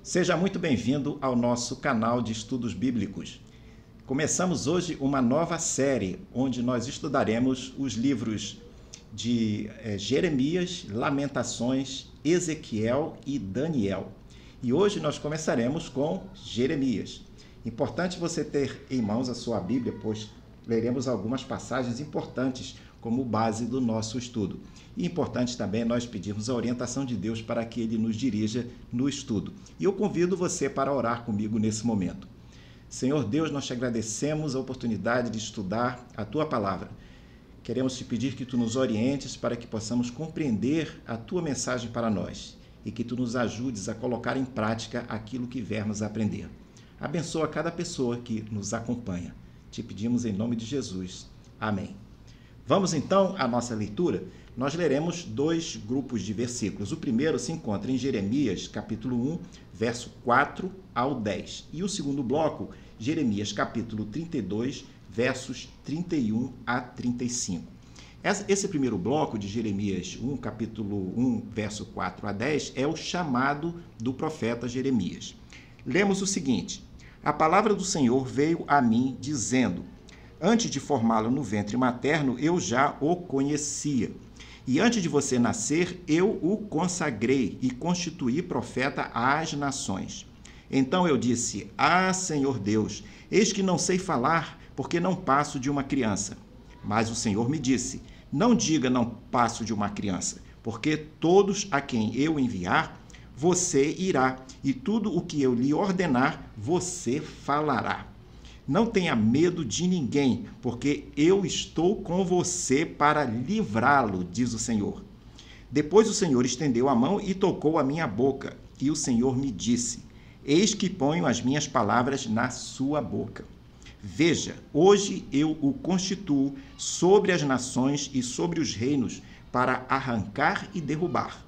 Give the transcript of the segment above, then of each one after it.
Seja muito bem-vindo ao nosso canal de estudos bíblicos. Começamos hoje uma nova série, onde nós estudaremos os livros de Jeremias, Lamentações, Ezequiel e Daniel. E hoje nós começaremos com Jeremias. Importante você ter em mãos a sua Bíblia, pois leremos algumas passagens importantes como base do nosso estudo. E importante também nós pedirmos a orientação de Deus para que Ele nos dirija no estudo. E eu convido você para orar comigo nesse momento. Senhor Deus, nós te agradecemos a oportunidade de estudar a Tua Palavra. Queremos te pedir que Tu nos orientes para que possamos compreender a Tua mensagem para nós e que Tu nos ajudes a colocar em prática aquilo que vermos aprender. Abençoa cada pessoa que nos acompanha. Te pedimos em nome de Jesus. Amém. Vamos então à nossa leitura. Nós leremos dois grupos de versículos. O primeiro se encontra em Jeremias, capítulo 1, verso 4 ao 10. E o segundo bloco, Jeremias, capítulo 32, versos 31 a 35. Esse primeiro bloco de Jeremias 1, capítulo 1, verso 4 a 10, é o chamado do profeta Jeremias. Lemos o seguinte: A palavra do Senhor veio a mim, dizendo: Antes de formá-lo no ventre materno, eu já o conhecia. E antes de você nascer, eu o consagrei e constituí profeta às nações. Então eu disse: Ah, Senhor Deus, eis que não sei falar, porque não passo de uma criança. Mas o Senhor me disse: Não diga não passo de uma criança, porque todos a quem eu enviar, você irá, e tudo o que eu lhe ordenar, você falará. Não tenha medo de ninguém, porque eu estou com você para livrá-lo, diz o Senhor. Depois o Senhor estendeu a mão e tocou a minha boca, e o Senhor me disse: Eis que ponho as minhas palavras na sua boca. Veja, hoje eu o constituo sobre as nações e sobre os reinos, para arrancar e derrubar,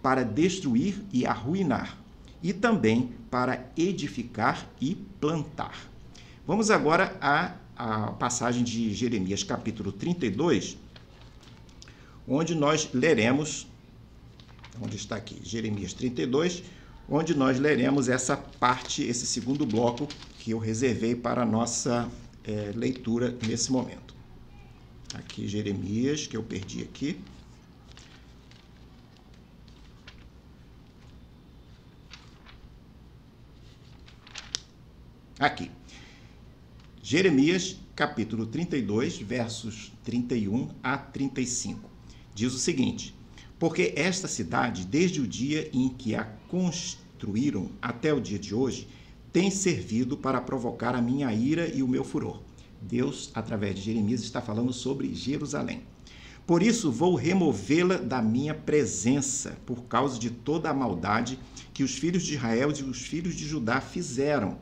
para destruir e arruinar, e também para edificar e plantar. Vamos agora à passagem de Jeremias, capítulo 32, onde nós leremos, onde está aqui, Jeremias 32, onde nós leremos essa parte, esse segundo bloco que eu reservei para a nossa leitura nesse momento. Aqui Jeremias, que eu perdi aqui. Aqui. Jeremias, capítulo 32, versos 31 a 35. Diz o seguinte: Porque esta cidade, desde o dia em que a construíram até o dia de hoje, tem servido para provocar a minha ira e o meu furor. Deus, através de Jeremias, está falando sobre Jerusalém. Por isso vou removê-la da minha presença, por causa de toda a maldade que os filhos de Israel e os filhos de Judá fizeram,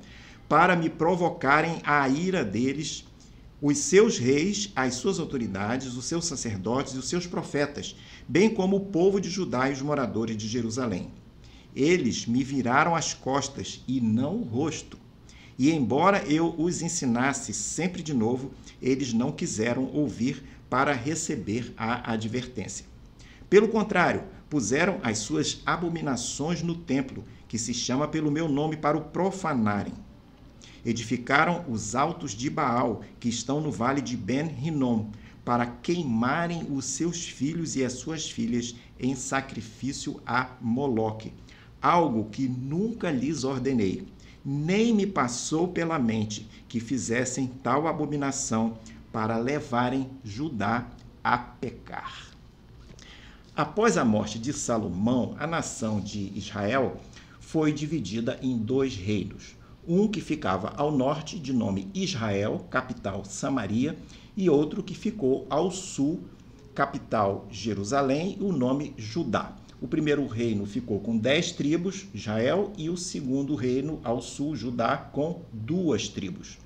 para me provocarem a ira deles, os seus reis, as suas autoridades, os seus sacerdotes e os seus profetas, bem como o povo de Judá e os moradores de Jerusalém. Eles me viraram as costas e não o rosto. E embora eu os ensinasse sempre de novo, eles não quiseram ouvir para receber a advertência. Pelo contrário, puseram as suas abominações no templo, que se chama pelo meu nome, para o profanarem. Edificaram os altos de Baal, que estão no vale de Ben-Rinom, para queimarem os seus filhos e as suas filhas em sacrifício a Moloque, algo que nunca lhes ordenei, nem me passou pela mente que fizessem tal abominação para levarem Judá a pecar. Após a morte de Salomão, a nação de Israel foi dividida em dois reinos. Um que ficava ao norte, de nome Israel, capital Samaria, e outro que ficou ao sul, capital Jerusalém, o nome Judá. O primeiro reino ficou com 10 tribos, Israel, e o segundo reino ao sul, Judá, com 2 tribos.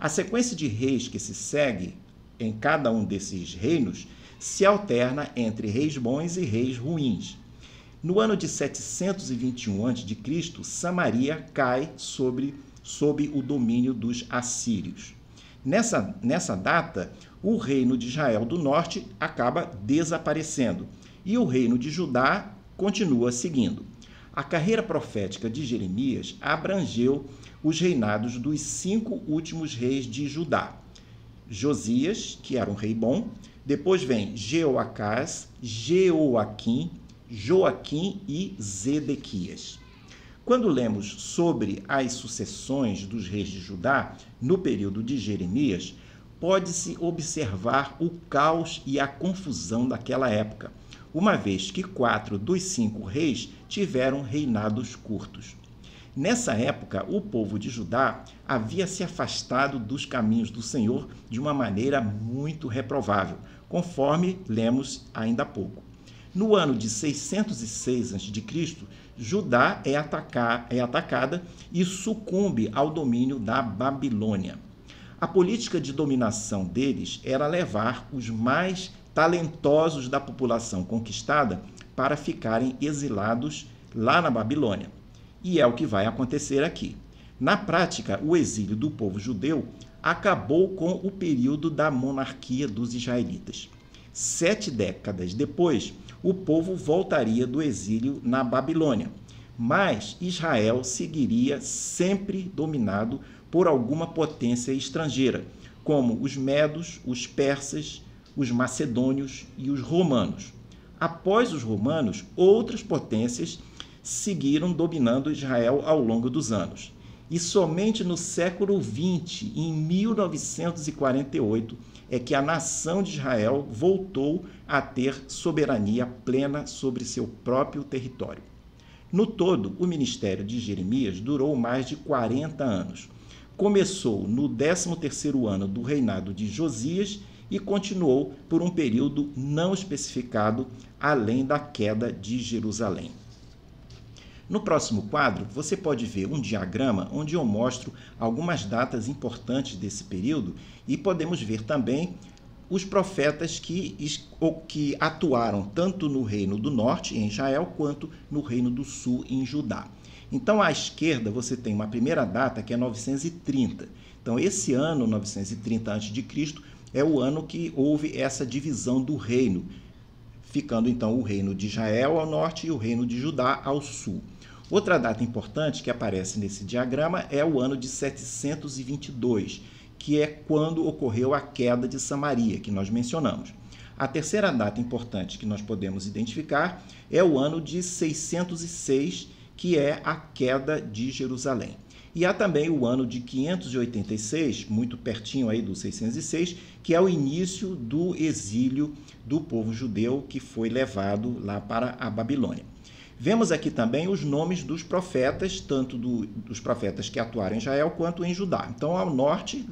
A sequência de reis que se segue em cada um desses reinos se alterna entre reis bons e reis ruins. No ano de 721 a.C., Samaria cai sob o domínio dos assírios. Nessa data, o reino de Israel do norte acaba desaparecendo e o reino de Judá continua seguindo. A carreira profética de Jeremias abrangeu os reinados dos 5 últimos reis de Judá. Josias, que era um rei bom, depois vem Jeoacás, Jeoaquim, Joaquim e Zedequias. Quando lemos sobre as sucessões dos reis de Judá no período de Jeremias, pode-se observar o caos e a confusão daquela época, uma vez que 4 dos 5 reis tiveram reinados curtos. Nessa época, o povo de Judá havia se afastado dos caminhos do Senhor de uma maneira muito reprovável, conforme lemos ainda há pouco. No ano de 606 a.C., Judá é atacada e sucumbe ao domínio da Babilônia. A política de dominação deles era levar os mais talentosos da população conquistada para ficarem exilados lá na Babilônia. E é o que vai acontecer aqui. Na prática, o exílio do povo judeu acabou com o período da monarquia dos israelitas. 7 décadas depois, o povo voltaria do exílio na Babilônia, mas Israel seguiria sempre dominado por alguma potência estrangeira, como os medos, os persas, os macedônios e os romanos. Após os romanos, outras potências seguiram dominando Israel ao longo dos anos. E somente no século XX, em 1948, é que a nação de Israel voltou a ter soberania plena sobre seu próprio território. No todo, o ministério de Jeremias durou mais de 40 anos. Começou no 13º ano do reinado de Josias e continuou por um período não especificado, além da queda de Jerusalém. No próximo quadro, você pode ver um diagrama onde eu mostro algumas datas importantes desse período e podemos ver também os profetas que atuaram tanto no Reino do Norte, em Israel, quanto no Reino do Sul, em Judá. Então, à esquerda, você tem uma primeira data, que é 930. Então, esse ano, 930 a.C., é o ano que houve essa divisão do reino, ficando, então, o Reino de Israel ao norte e o Reino de Judá ao sul. Outra data importante que aparece nesse diagrama é o ano de 722, que é quando ocorreu a queda de Samaria, que nós mencionamos. A terceira data importante que nós podemos identificar é o ano de 606, que é a queda de Jerusalém. E há também o ano de 586, muito pertinho aí do 606, que é o início do exílio do povo judeu que foi levado lá para a Babilônia. Vemos aqui também os nomes dos profetas, tanto dos profetas que atuaram em Israel quanto em Judá. Então, ao norte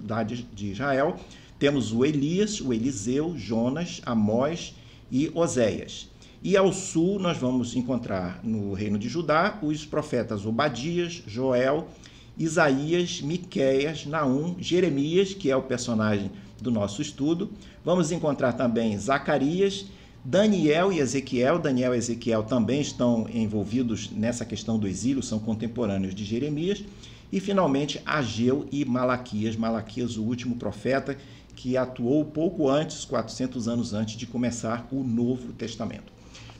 de Israel, temos o Elias, o Eliseu, Jonas, Amós e Oséias. E ao sul, nós vamos encontrar no reino de Judá os profetas Obadias, Joel, Isaías, Miqueias, Naum, Jeremias, que é o personagem do nosso estudo. Vamos encontrar também Zacarias, Daniel e Ezequiel. Daniel e Ezequiel também estão envolvidos nessa questão do exílio, são contemporâneos de Jeremias. E, finalmente, Ageu e Malaquias. Malaquias, o último profeta, que atuou pouco antes, 400 anos antes de começar o Novo Testamento.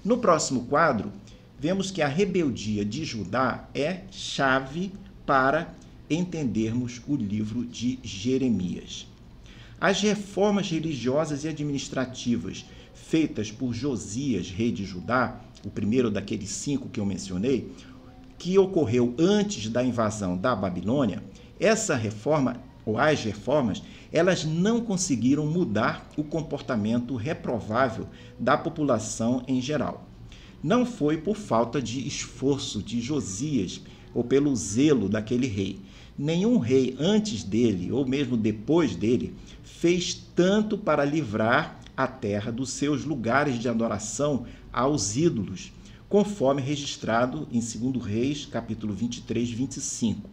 No próximo quadro, vemos que a rebeldia de Judá é chave para entendermos o livro de Jeremias. As reformas religiosas e administrativas feitas por Josias, rei de Judá, o primeiro daqueles 5 que eu mencionei, que ocorreu antes da invasão da Babilônia, essa reforma, ou as reformas, elas não conseguiram mudar o comportamento reprovável da população em geral. Não foi por falta de esforço de Josias ou pelo zelo daquele rei. Nenhum rei antes dele, ou mesmo depois dele, fez tanto para livrar a terra dos seus lugares de adoração aos ídolos, conforme registrado em 2 Reis, capítulo 23, 25.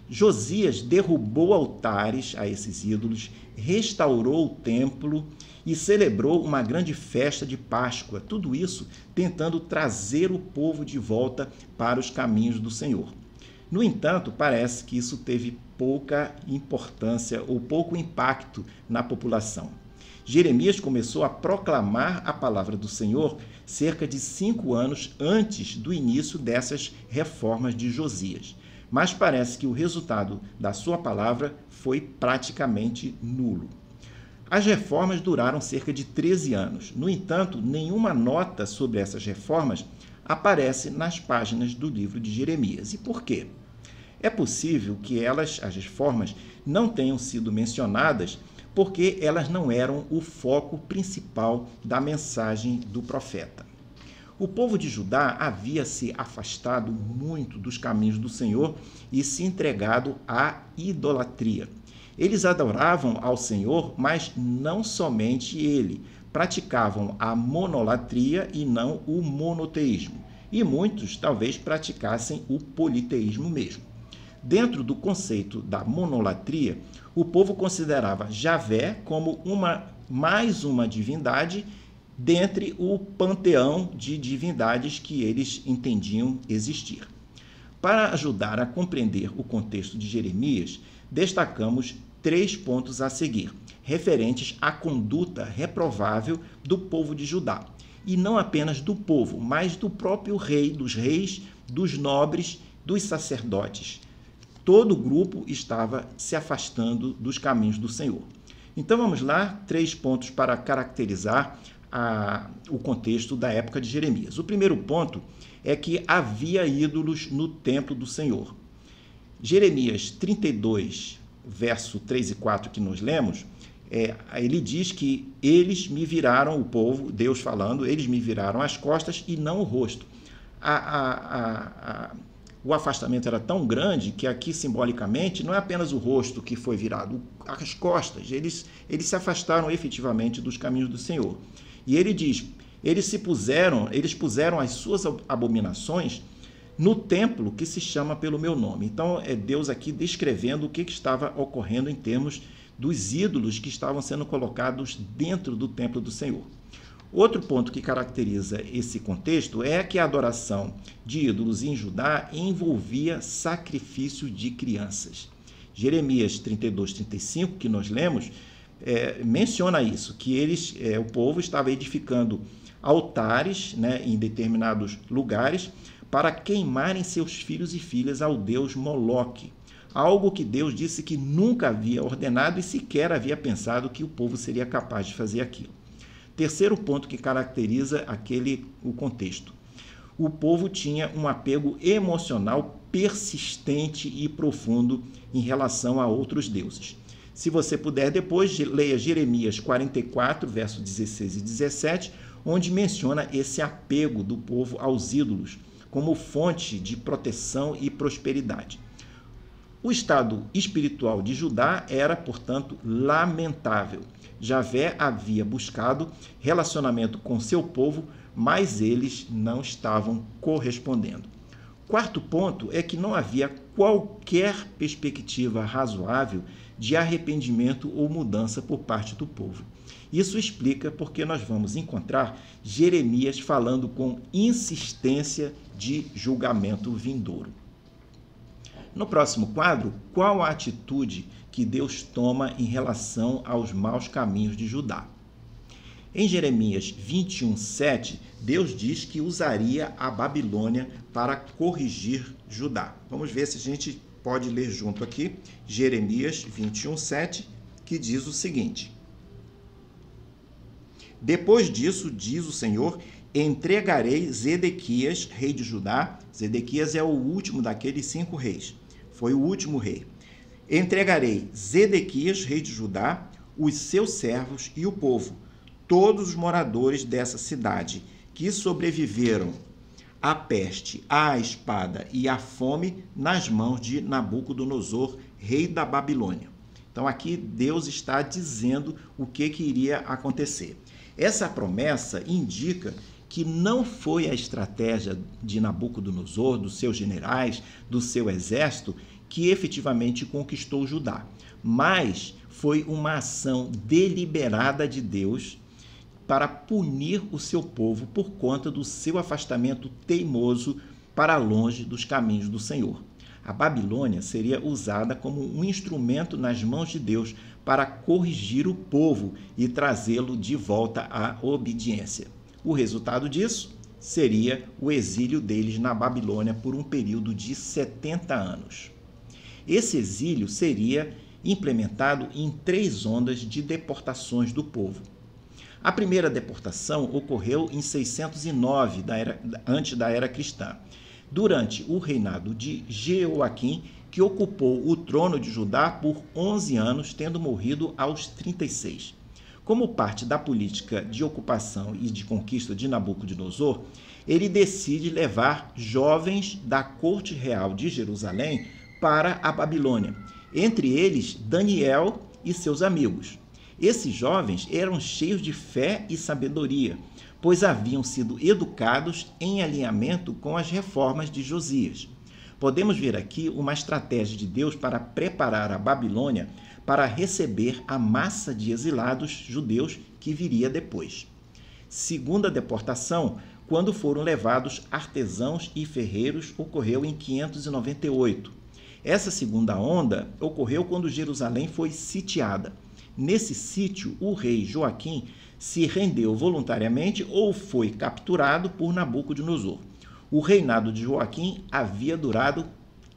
Josias derrubou altares a esses ídolos, restaurou o templo e celebrou uma grande festa de Páscoa, tudo isso tentando trazer o povo de volta para os caminhos do Senhor. No entanto, parece que isso teve pouca importância ou pouco impacto na população. Jeremias começou a proclamar a palavra do Senhor cerca de 5 anos antes do início dessas reformas de Josias. Mas parece que o resultado da sua palavra foi praticamente nulo. As reformas duraram cerca de 13 anos. No entanto, nenhuma nota sobre essas reformas aparece nas páginas do livro de Jeremias. E por quê? É possível que as reformas, não tenham sido mencionadas porque elas não eram o foco principal da mensagem do profeta. O povo de Judá havia se afastado muito dos caminhos do Senhor e se entregado à idolatria. Eles adoravam ao Senhor, mas não somente ele. Praticavam a monolatria e não o monoteísmo. E muitos talvez praticassem o politeísmo mesmo. Dentro do conceito da monolatria, o povo considerava Javé como mais uma divindade dentre o panteão de divindades que eles entendiam existir. Para ajudar a compreender o contexto de Jeremias, destacamos 3 pontos a seguir, referentes à conduta reprovável do povo de Judá. E não apenas do povo, mas do próprio rei, dos reis, dos nobres, dos sacerdotes. Todo o grupo estava se afastando dos caminhos do Senhor. Então vamos lá, 3 pontos para caracterizar o contexto da época de Jeremias. O primeiro ponto é que havia ídolos no templo do Senhor. Jeremias 32, verso 3 e 4 que nós lemos, ele diz que eles me viraram, o povo, Deus falando, eles me viraram as costas e não o rosto. O afastamento era tão grande que aqui, simbolicamente, não é apenas o rosto que foi virado, as costas. Eles se afastaram efetivamente dos caminhos do Senhor. E ele diz, eles puseram as suas abominações no templo que se chama pelo meu nome. Então, é Deus aqui descrevendo o que estava ocorrendo em termos dos ídolos que estavam sendo colocados dentro do templo do Senhor. Outro ponto que caracteriza esse contexto é que a adoração de ídolos em Judá envolvia sacrifício de crianças. Jeremias 32, 35, que nós lemos, menciona isso, que o povo estava edificando altares, em determinados lugares para queimarem seus filhos e filhas ao deus Moloque, algo que Deus disse que nunca havia ordenado e sequer havia pensado que o povo seria capaz de fazer aquilo. Terceiro ponto que caracteriza o contexto. O povo tinha um apego emocional persistente e profundo em relação a outros deuses. Se você puder, depois leia Jeremias 44, versos 16 e 17, onde menciona esse apego do povo aos ídolos como fonte de proteção e prosperidade. O estado espiritual de Judá era, portanto, lamentável. Javé havia buscado relacionamento com seu povo, mas eles não estavam correspondendo. Quarto ponto é que não havia qualquer perspectiva razoável de arrependimento ou mudança por parte do povo. Isso explica porque nós vamos encontrar Jeremias falando com insistência de julgamento vindouro. No próximo quadro, qual a atitude que Deus toma em relação aos maus caminhos de Judá? Em Jeremias 21, 7, Deus diz que usaria a Babilônia para corrigir Judá. Vamos ver se a gente pode ler junto aqui, Jeremias 21, 7, que diz o seguinte: Depois disso, diz o Senhor, entregarei Zedequias, rei de Judá. Zedequias é o último daqueles 5 reis. Foi o último rei. Entregarei Zedequias, rei de Judá, os seus servos e o povo, todos os moradores dessa cidade, que sobreviveram à peste, à espada e à fome nas mãos de Nabucodonosor, rei da Babilônia. Então aqui Deus está dizendo o que iria acontecer. Essa promessa indica que não foi a estratégia de Nabucodonosor, dos seus generais, do seu exército, que efetivamente conquistou Judá, mas foi uma ação deliberada de Deus para punir o seu povo por conta do seu afastamento teimoso para longe dos caminhos do Senhor. A Babilônia seria usada como um instrumento nas mãos de Deus para corrigir o povo e trazê-lo de volta à obediência. O resultado disso seria o exílio deles na Babilônia por um período de 70 anos. Esse exílio seria implementado em 3 ondas de deportações do povo. A primeira deportação ocorreu em 609 antes da era cristã, durante o reinado de Jeoaquim, que ocupou o trono de Judá por 11 anos, tendo morrido aos 36. Como parte da política de ocupação e de conquista de Nabucodonosor, ele decide levar jovens da corte real de Jerusalém para a Babilônia, entre eles Daniel e seus amigos. Esses jovens eram cheios de fé e sabedoria, pois haviam sido educados em alinhamento com as reformas de Josias. Podemos ver aqui uma estratégia de Deus para preparar a Babilônia para receber a massa de exilados judeus que viria depois. Segunda deportação, quando foram levados artesãos e ferreiros, ocorreu em 598. Essa segunda onda ocorreu quando Jerusalém foi sitiada. Nesse sítio, o rei Joaquim se rendeu voluntariamente ou foi capturado por Nabucodonosor. O reinado de Joaquim havia durado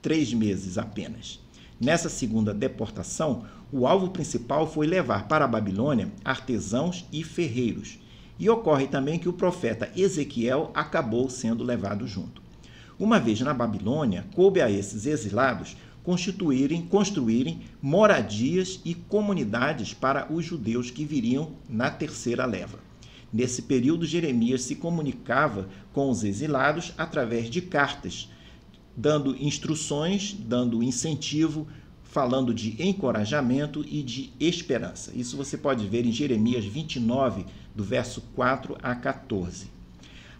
3 meses apenas. Nessa segunda deportação, o alvo principal foi levar para a Babilônia artesãos e ferreiros. E ocorre também que o profeta Ezequiel acabou sendo levado junto. Uma vez na Babilônia, coube a esses exilados construírem moradias e comunidades para os judeus que viriam na terceira leva. Nesse período, Jeremias se comunicava com os exilados através de cartas, dando instruções, dando incentivo, falando de encorajamento e de esperança. Isso você pode ver em Jeremias 29, do verso 4 a 14.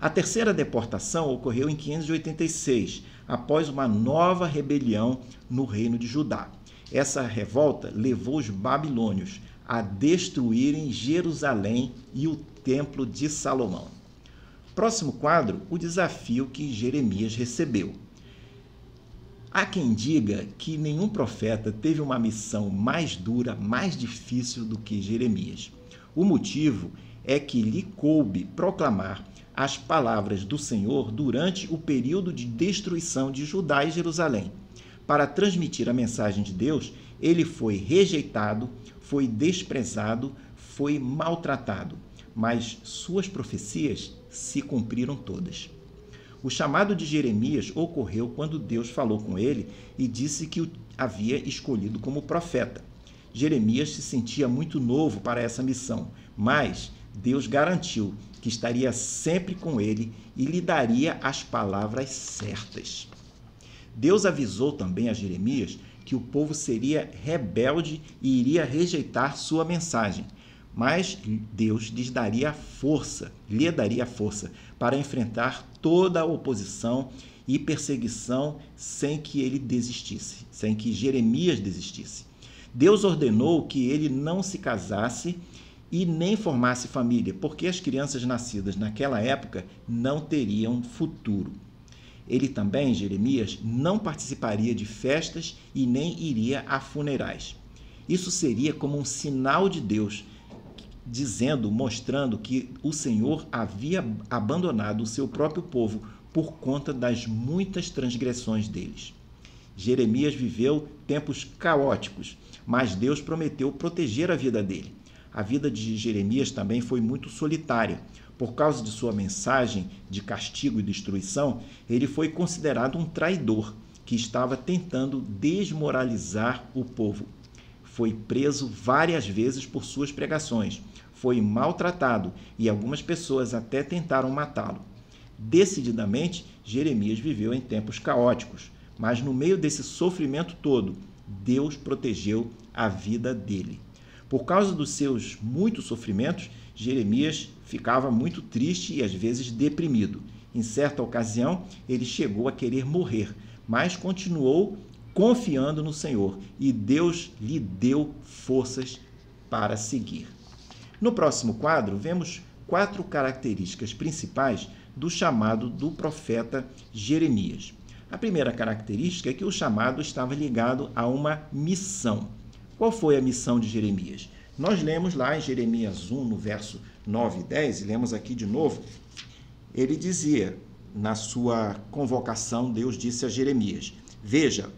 A terceira deportação ocorreu em 586, após uma nova rebelião no reino de Judá. Essa revolta levou os babilônios a destruírem Jerusalém e o Templo de Salomão. Próximo quadro, o desafio que Jeremias recebeu. Há quem diga que nenhum profeta teve uma missão mais dura, mais difícil do que Jeremias. O motivo é que lhe coube proclamar as palavras do Senhor durante o período de destruição de Judá e Jerusalém. Para transmitir a mensagem de Deus, ele foi rejeitado, foi desprezado, foi maltratado, mas suas profecias se cumpriram todas. O chamado de Jeremias ocorreu quando Deus falou com ele e disse que o havia escolhido como profeta. Jeremias se sentia muito novo para essa missão, mas Deus garantiu que estaria sempre com ele e lhe daria as palavras certas. Deus avisou também a Jeremias que o povo seria rebelde e iria rejeitar sua mensagem, mas Deus lhe daria força para enfrentar toda a oposição e perseguição sem que ele desistisse, sem que Jeremias desistisse. Deus ordenou que ele não se casasse e nem formasse família, porque as crianças nascidas naquela época não teriam futuro. Ele também, Jeremias, não participaria de festas e nem iria a funerais. Isso seria como um sinal de Deus, mostrando que o Senhor havia abandonado o seu próprio povo por conta das muitas transgressões deles. Jeremias viveu tempos caóticos, mas Deus prometeu proteger a vida dele. A vida de Jeremias também foi muito solitária. Por causa de sua mensagem de castigo e destruição, ele foi considerado um traidor que estava tentando desmoralizar o povo. Foi preso várias vezes por suas pregações, foi maltratado e algumas pessoas até tentaram matá-lo. Decididamente, Jeremias viveu em tempos caóticos, mas no meio desse sofrimento todo, Deus protegeu a vida dele. Por causa dos seus muitos sofrimentos, Jeremias ficava muito triste e às vezes deprimido. Em certa ocasião, ele chegou a querer morrer, mas continuou confiando no Senhor e Deus lhe deu forças para seguir. No próximo quadro, vemos 4 características principais do chamado do profeta Jeremias. A primeira característica é que o chamado estava ligado a uma missão. Qual foi a missão de Jeremias? Nós lemos lá em Jeremias 1, no verso 9 e 10, e lemos aqui de novo, ele dizia, na sua convocação, Deus disse a Jeremias: veja,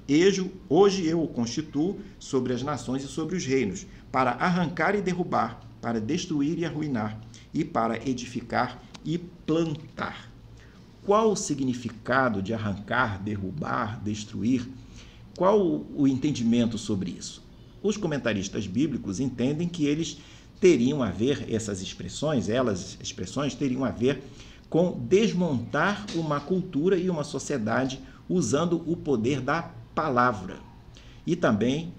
hoje eu o constituo sobre as nações e sobre os reinos, para arrancar e derrubar, para destruir e arruinar, e para edificar e plantar. Qual o significado de arrancar, derrubar, destruir? Qual o entendimento sobre isso? Os comentaristas bíblicos entendem que eles teriam a ver, essas expressões teriam a ver com desmontar uma cultura e uma sociedade usando o poder da palavra e também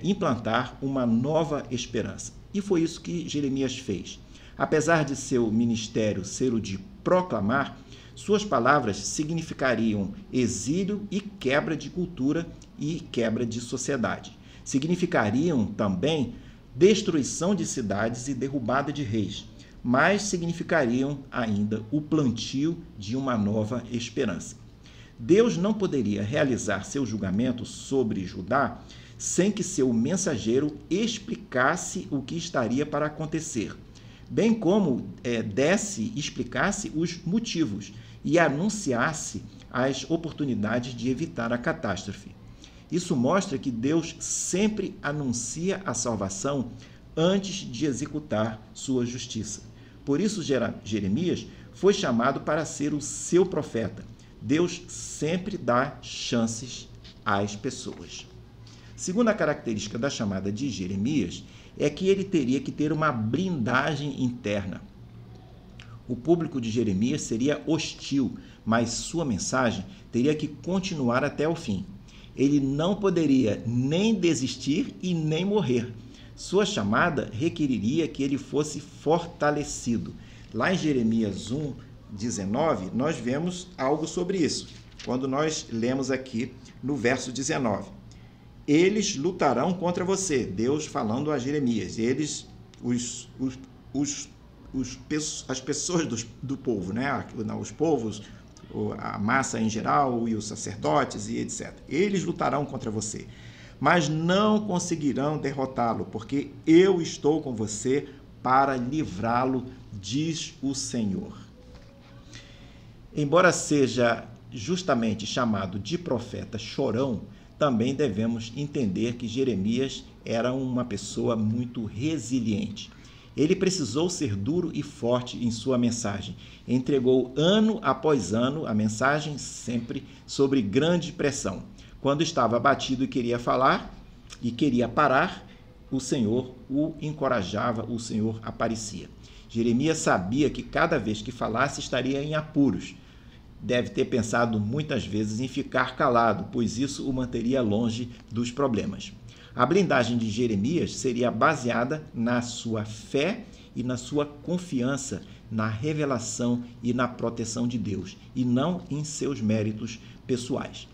implantar uma nova esperança. E foi isso que Jeremias fez. Apesar de seu ministério ser o de proclamar, suas palavras significariam exílio e quebra de cultura e quebra de sociedade. Significariam também destruição de cidades e derrubada de reis, mas significariam ainda o plantio de uma nova esperança. Deus não poderia realizar seu julgamento sobre Judá sem que seu mensageiro explicasse o que estaria para acontecer, bem como explicasse os motivos e anunciasse as oportunidades de evitar a catástrofe. Isso mostra que Deus sempre anuncia a salvação antes de executar sua justiça. Por isso, Jeremias foi chamado para ser o seu profeta. Deus sempre dá chances às pessoas. Segunda característica da chamada de Jeremias é que ele teria que ter uma blindagem interna. O público de Jeremias seria hostil, mas sua mensagem teria que continuar até o fim. Ele não poderia nem desistir e nem morrer. Sua chamada requeriria que ele fosse fortalecido. Lá em Jeremias 1:19, nós vemos algo sobre isso. Quando nós lemos aqui no verso 19. Eles lutarão contra você. Deus falando a Jeremias. Eles, as pessoas do povo, né? Os povos, a massa em geral e os sacerdotes e etc. Eles lutarão contra você, mas não conseguirão derrotá-lo, porque eu estou com você para livrá-lo, diz o Senhor. Embora seja justamente chamado de profeta chorão, também devemos entender que Jeremias era uma pessoa muito resiliente. Ele precisou ser duro e forte em sua mensagem. Entregou ano após ano a mensagem, sempre sob grande pressão. Quando estava abatido e queria falar e queria parar, o Senhor o encorajava, o Senhor aparecia. Jeremias sabia que cada vez que falasse estaria em apuros. Deve ter pensado muitas vezes em ficar calado, pois isso o manteria longe dos problemas. A blindagem de Jeremias seria baseada na sua fé e na sua confiança na revelação e na proteção de Deus, e não em seus méritos pessoais.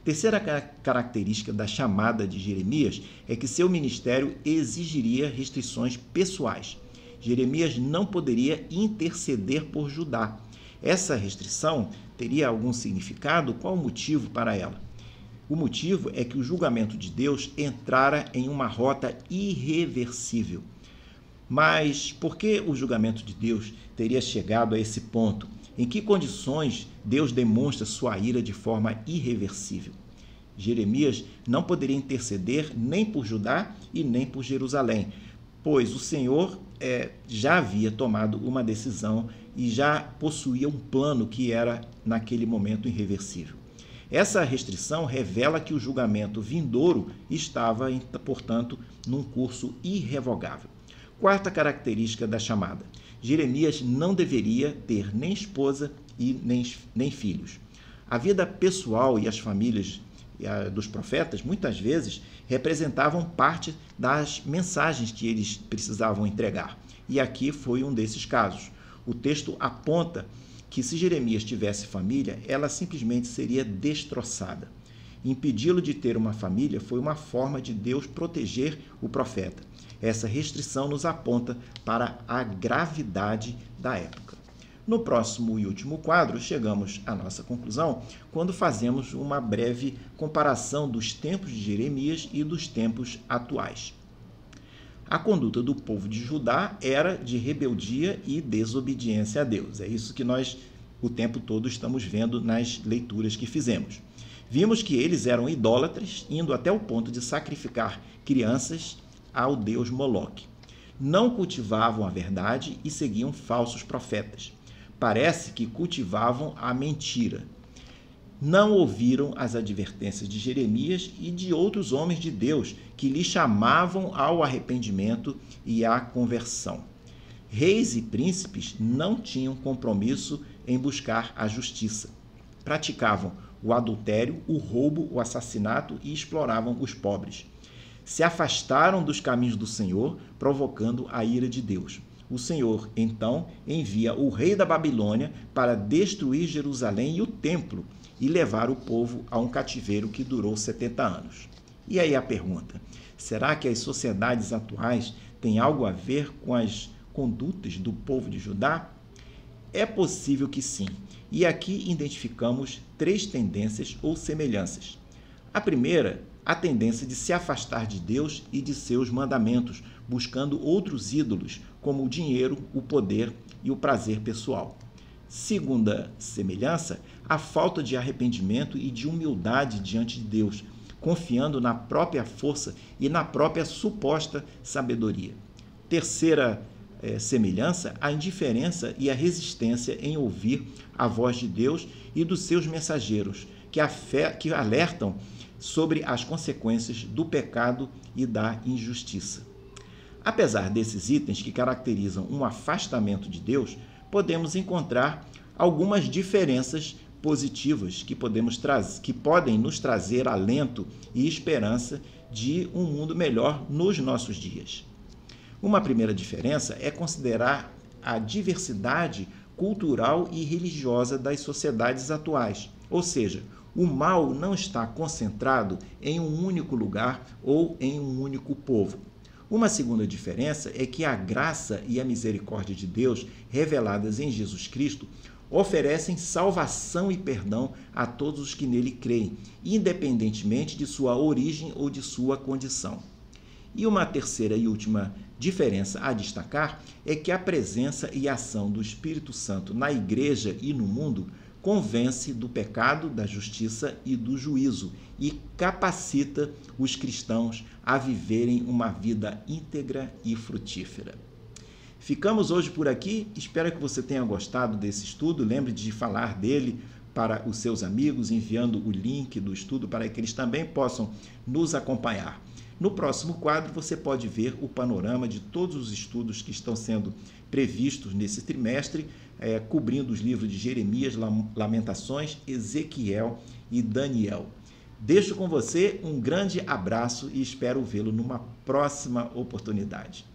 Terceira característica da chamada de Jeremias é que seu ministério exigiria restrições pessoais. Jeremias não poderia interceder por Judá. Essa restrição teria algum significado? Qual o motivo para ela? O motivo é que o julgamento de Deus entrara em uma rota irreversível. Mas por que o julgamento de Deus teria chegado a esse ponto? Em que condições Deus demonstra sua ira de forma irreversível? Jeremias não poderia interceder nem por Judá e nem por Jerusalém, pois o Senhor já havia tomado uma decisão e já possuía um plano que era, naquele momento, irreversível. Essa restrição revela que o julgamento vindouro estava, portanto, num curso irrevogável. Quarta característica da chamada: Jeremias não deveria ter nem esposa e nem filhos. A vida pessoal e as famílias dos profetas, muitas vezes, representavam parte das mensagens que eles precisavam entregar. E aqui foi um desses casos. O texto aponta que se Jeremias tivesse família, ela simplesmente seria destroçada. Impedi-lo de ter uma família foi uma forma de Deus proteger o profeta. Essa restrição nos aponta para a gravidade da época. No próximo e último quadro, chegamos à nossa conclusão quando fazemos uma breve comparação dos tempos de Jeremias e dos tempos atuais. A conduta do povo de Judá era de rebeldia e desobediência a Deus. É isso que nós o tempo todo estamos vendo nas leituras que fizemos. Vimos que eles eram idólatras, indo até o ponto de sacrificar crianças ao deus Moloque. Não cultivavam a verdade e seguiam falsos profetas. Parece que cultivavam a mentira. Não ouviram as advertências de Jeremias e de outros homens de Deus que lhe chamavam ao arrependimento e à conversão. Reis e príncipes não tinham compromisso em buscar a justiça. Praticavam o adultério, o roubo, o assassinato e exploravam os pobres. Se afastaram dos caminhos do Senhor, provocando a ira de Deus. O Senhor, então, envia o rei da Babilônia para destruir Jerusalém e o templo e levar o povo a um cativeiro que durou 70 anos. E aí a pergunta: será que as sociedades atuais têm algo a ver com as condutas do povo de Judá? É possível que sim. E aqui identificamos 3 tendências ou semelhanças. A primeira, a tendência de se afastar de Deus e de seus mandamentos, buscando outros ídolos, como o dinheiro, o poder e o prazer pessoal. Segunda semelhança, a falta de arrependimento e de humildade diante de Deus, confiando na própria força e na própria suposta sabedoria. Terceira semelhança, a indiferença e a resistência em ouvir a voz de Deus e dos seus mensageiros, que alertam sobre as consequências do pecado e da injustiça. Apesar desses itens que caracterizam um afastamento de Deus, podemos encontrar algumas diferenças positivas que podem nos trazer alento e esperança de um mundo melhor nos nossos dias. Uma primeira diferença é considerar a diversidade cultural e religiosa das sociedades atuais, ou seja, o mal não está concentrado em um único lugar ou em um único povo. Uma segunda diferença é que a graça e a misericórdia de Deus, reveladas em Jesus Cristo, oferecem salvação e perdão a todos os que nele creem, independentemente de sua origem ou de sua condição. E uma terceira e última diferença a destacar é que a presença e ação do Espírito Santo na igreja e no mundo convence do pecado, da justiça e do juízo e capacita os cristãos a viverem uma vida íntegra e frutífera. Ficamos hoje por aqui, espero que você tenha gostado desse estudo, lembre de falar dele para os seus amigos, enviando o link do estudo para que eles também possam nos acompanhar. No próximo quadro, você pode ver o panorama de todos os estudos que estão sendo previstos nesse trimestre, cobrindo os livros de Jeremias, Lamentações, Ezequiel e Daniel. Deixo com você um grande abraço e espero vê-lo numa próxima oportunidade.